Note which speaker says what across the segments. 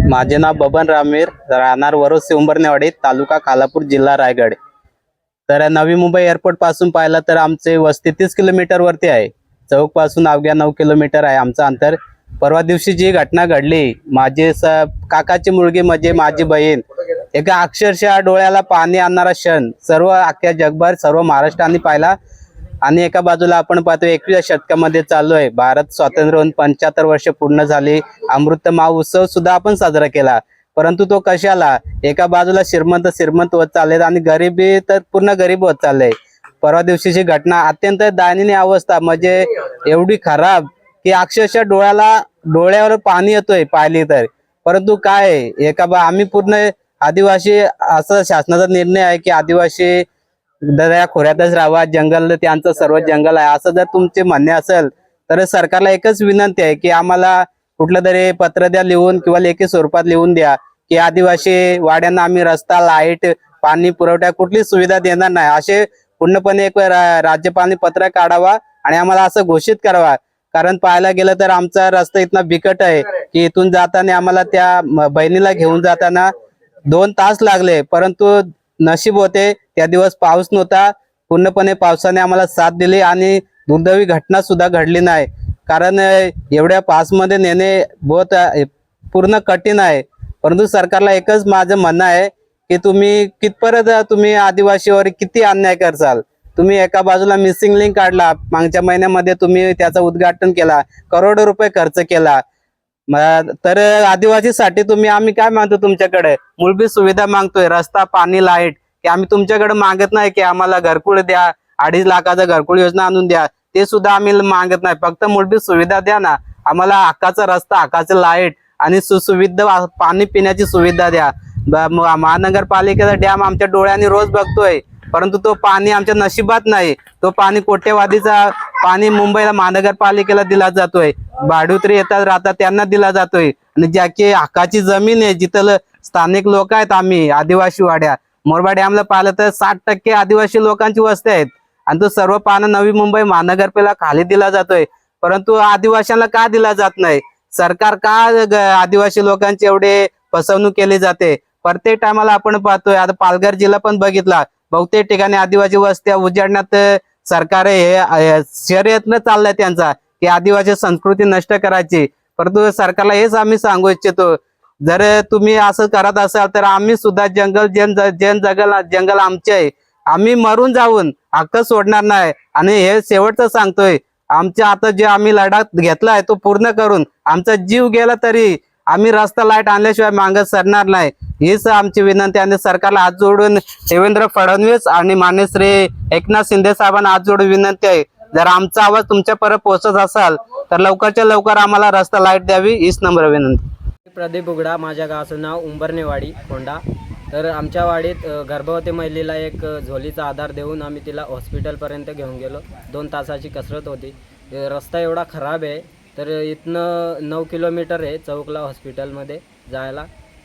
Speaker 1: माझे नाव बबन रामीर, राहणार वरोसे उंबरनेवाडी, तालुका खालापूर, जिल्हा रायगड। तर नवी मुंबई एअरपोर्ट पासून पाहिलं तर आमचे वस्ती 30 किलोमीटर वरती आहे। चौक पासून अवघ्या 9 किलोमीटर आहे आमचं अंतर। परवा दिवशी जी घटना घडली, माझे काकाची मुलगी म्हणजे माझी बहीण, एका अक्षरशः डोळ्याला पाणी आणणारा क्षण सर्व अख्ख्या जगभर सर्व महाराष्ट्राने पाहिला। आणि एका बाजूला आपण पाहतो 21व्या शतकामध्ये चालू आहे, भारत स्वातंत्र्य होऊन 75 वर्ष पूर्ण झाली, अमृत महोत्सव सुद्धा आपण साजरा केला। परंतु तो कशाला? एका बाजूला श्रीमंत होत चालले आणि गरिबी तर पूर्ण गरीब होत चालले। परवा दिवशीची घटना अत्यंत दयनीय अवस्था, म्हणजे एवढी खराब की अक्षरशः डोळ्यावर पाणी येतोय पाहिली तर। परंतु काय आम्ही पूर्ण आदिवासी, असा शासनाचा निर्णय आहे की आदिवासी दर्या खोऱ्यातच राहावा, जंगल त्यांचं सर्व जंगल आहे, असं जर तुमचे म्हणणे असेल तर सरकारला एकच विनंती आहे की आम्हाला कुठलं तरी पत्र द्या लिहून किंवा लेखी स्वरूपात लिहून द्या की आदिवासी वाड्यांना आम्ही रस्ता, लाईट, पाणी पुरवठा कुठली सुविधा देणार नाही, असे पूर्णपणे एक राज्यपालांनी पत्र काढावा आणि आम्हाला असं घोषित करावा। कारण पाहायला गेलं तर आमचा रस्ता इतना बिकट आहे की इथून जाताना आम्हाला त्या बहिणीला घेऊन जाताना 2 तास लागले। परंतु नशीब होते त्या दिवस पाऊस नव्हता, पूर्णपणे पावसाने आम्हाला साथ दिली आणि दुर्दैवी घटना सुद्धा घडली नाही। कारण एवढ्या पासमध्ये नेणे बहुत पूर्ण कठीण आहे। परंतु सरकारला एकच माझं म्हणणं आहे की तुम्ही कितपर्यंत तुम्ही आदिवासीवर किती अन्याय करसाल। तुम्ही एका बाजूला मिसिंग लिंक काढला, मागच्या महिन्यामध्ये तुम्ही त्याचं उद्घाटन केला, करोडो रुपये खर्च केला, तर आदिवासीसाठी तुम्ही आम्ही काय मागतो तुमच्याकडे? मूलभूत सुविधा मागतोय, रस्ता, पाणी, लाईट, की आम्ही तुमच्याकडे मागत नाही की आम्हाला घरकुल द्या, 2.5 लाखाचा घरकुल योजना आणून द्या, ते सुद्धा आम्ही मागत नाही। फक्त मूलभूत सुविधा द्या ना आम्हाला, हक्काचा रस्ता, हक्काचं लाईट आणि सुसुविध पाणी पिण्याची सुविधा द्या। महानगरपालिकेचा डॅम आमच्या डोळ्यांनी रोज बघतोय, परंतु तो पाणी आमच्या नशिबात नाही। तो पाणी कोट्यवाधीचा पाणी मुंबईला महानगरपालिकेला दिला जातोय, भाडुत्री येतात राहतात त्यांना दिला जातोय, आणि ज्याची हक्काची जमीन आहे, जिथं स्थानिक लोक आहेत, आम्ही आदिवासी वाड्या मोरबा डॅमला पाहिलं तर 60% आदिवासी लोकांची वस्ती आहेत आणि तो सर्व पाणी नवी मुंबई महानगरपालिकेला खाली दिला जातोय। परंतु आदिवासींना का दिला जात नाही? सरकार का आदिवासी लोकांची एवढे फसवणूक केली जाते? प्रत्येक टायमाला आपण पाहतोय, आता पालघर जिल्हा पण बघितला, बहुतेक ठिकाणी आदिवासी वस्त्या उजाडण्यात सरकार हे शर्यतनं चाललंय त्यांचा की आदिवासी संस्कृती नष्ट करायची। परंतु सरकारला हेच आम्ही सांगू इच्छितो, जर तुम्ही असं करत असाल तर आम्ही सुद्धा जंगल आमचे आहे, आम्ही मरून जाऊन हक्क सोडणार नाही। आणि हे शेवटचं सांगतोय, आमच्या आता जे आम्ही लढा घेतलाय तो पूर्ण करून आमचा जीव गेला तरी आम्ही रस्ता, लाईट आणल्याशिवाय मागं सरणार नाही, हीच आमची विनंती। आणि सरकारला हात जोडून देवेंद्र फडणवीस आणि माननीय श्री एकनाथ शिंदे साहेबांना हात जोडून विनंती आहे, जर आमचा आवाज तुमच्यापर्यंत पोहोचत असाल तर लवकरच्या लवकर आम्हाला रस्ता, लाईट द्यावी, हीच नम्र विनंती।
Speaker 2: प्रदीप उघडा, माझ्या गावाचं नाव उंबरनेवाडी, फोंडा। तर आमच्या वाडीत गर्भवती महिलेला एक झोलीचा आधार देऊन आम्ही तिला हॉस्पिटलपर्यंत घेऊन गेलो. 2 तासाची कसरत होती. रस्ता एवढा खराब आहे तर इथनं 9 किलोमीटर आहे चौकला हॉस्पिटलमध्ये जायला.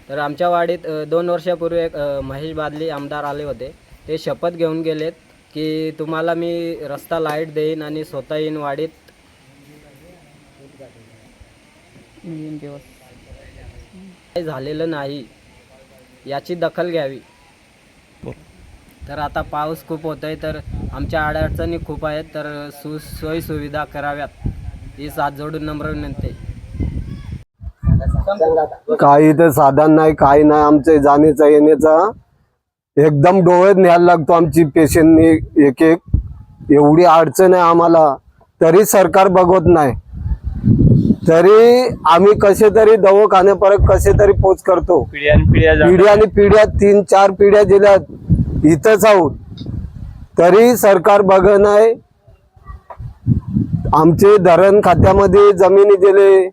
Speaker 2: तर आमच्या वाडीत 2 वर्षापूर्वी एक महेश बादली आमदार आले होते. ते शपथ घेऊन गेलेत की तुम्हाला मी रस्ता लाईट देईन आणि स्वतः येईन वाडीत. काही झालेलं नाही याची दखल घ्यावी. तर आता पाऊस खूप होत आहे तर आमच्या अडचणी खूप आहेत तर सोयी सुविधा कराव्यात ही हात जोडून नम्र विनंती आहे.
Speaker 3: काही तर साधन नाही, काही नाही. आमचे जाण्याचा येण्याचा एकदम डोळ्यात न्यायला लागतो. आमची पेशंटनी एक एवढी अडचण आहे आम्हाला, तरी सरकार बघत नाही. तरी आम्ही कसे तरी दवाखान्यापर्यंत कसे तरी पोच करतो. पिढ्या आणि पिढ्या 3-4 पिढ्या गेल्यात इथंच आहोत, तरी सरकार बघत नाही. आमचे धरण खात्यामध्ये जमिनी दिले,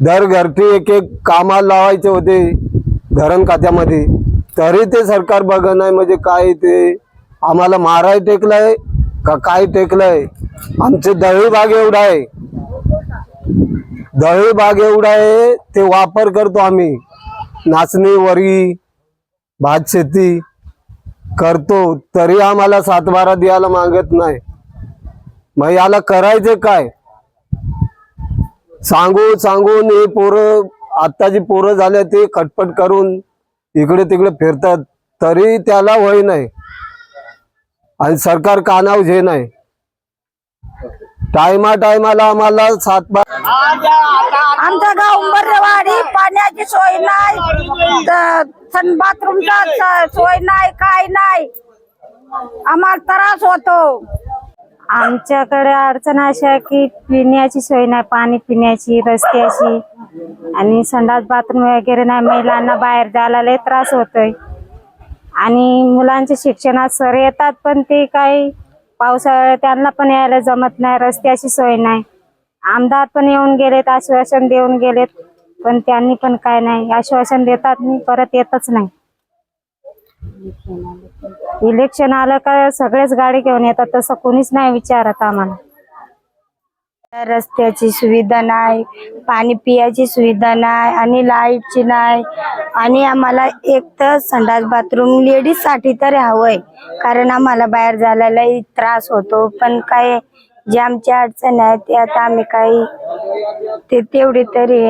Speaker 3: दर घरटी एक कामाला लावायचे होते धरण खात्यामध्ये, तरी ते सरकार बघत नाही. म्हणजे काय ते आम्हाला माराय टेकलंय का काय टेकलंय. आमचे दळी भाग एवढा आहे, दळी भाग एवढा आहे ते वापर करतो आम्ही. नाचणी वरी भात शेती करतो, तरी आम्हाला 7-12 द्यायला मागत नाही. मग याला करायचे काय. सांगून हे पोरं आत्ताची पोरं झाले ते खटपट करून इकडे तिकडे फिरतात, तरी त्याला वय नाही आणि सरकार कानावर घे नाही. टायमाला आम्हाला
Speaker 4: आमचं गाव उंबरवाडी, पाण्याची सोय नाही, बाथरूमचा सोय नाही, काय नाही, आम्हाला त्रास होतो.
Speaker 5: आमच्याकडे अडचण अशी आहे की पिण्याची सोय नाही, पाणी पिण्याची, रस्त्याची आणि संडास बाथरूम वगैरे नाही. महिलांना बाहेर जायला लय त्रास होतोय आणि मुलांच्या शिक्षणात सर येतात पण ते काही पावसाळ्यात त्यांना पण यायला जमत नाही. रस्त्याची सोय नाही. आमदार पण येऊन गेलेत, आश्वासन देऊन गेलेत, पण त्यांनी पण काय नाही, आश्वासन देतात नाही, परत येतच नाही. इलेक्शन आलं का सगळेच गाडी घेऊन येतात, तसं कोणीच नाही विचारत आम्हाला.
Speaker 4: रस्त्याची सुविधा नाही, पाणी पियाची सुविधा नाही आणि लाईटची नाही. आणि आम्हाला एक तर संडास बाथरूम लेडीज साठी तरी हवंय, कारण आम्हाला बाहेर जायला लई त्रास होतो. पण काय जे आमच्या अडचण आहे ते आता आम्ही काही ते तेवढी तरी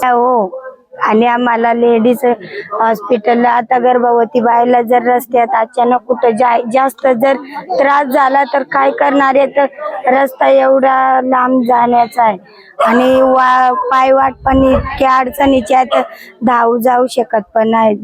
Speaker 4: हो. आणि आम्हाला लेडीज हॉस्पिटलला आता गर्भवती बाईला जर रस्त्यात अचानक कुठं जास्त जर त्रास झाला तर काय करणार आहे. तर रस्ता एवढा लांब जाण्याचा आहे आणि पायवाट पण इतक्या अडचणीच्या धावू जाऊ शकत पण नाही.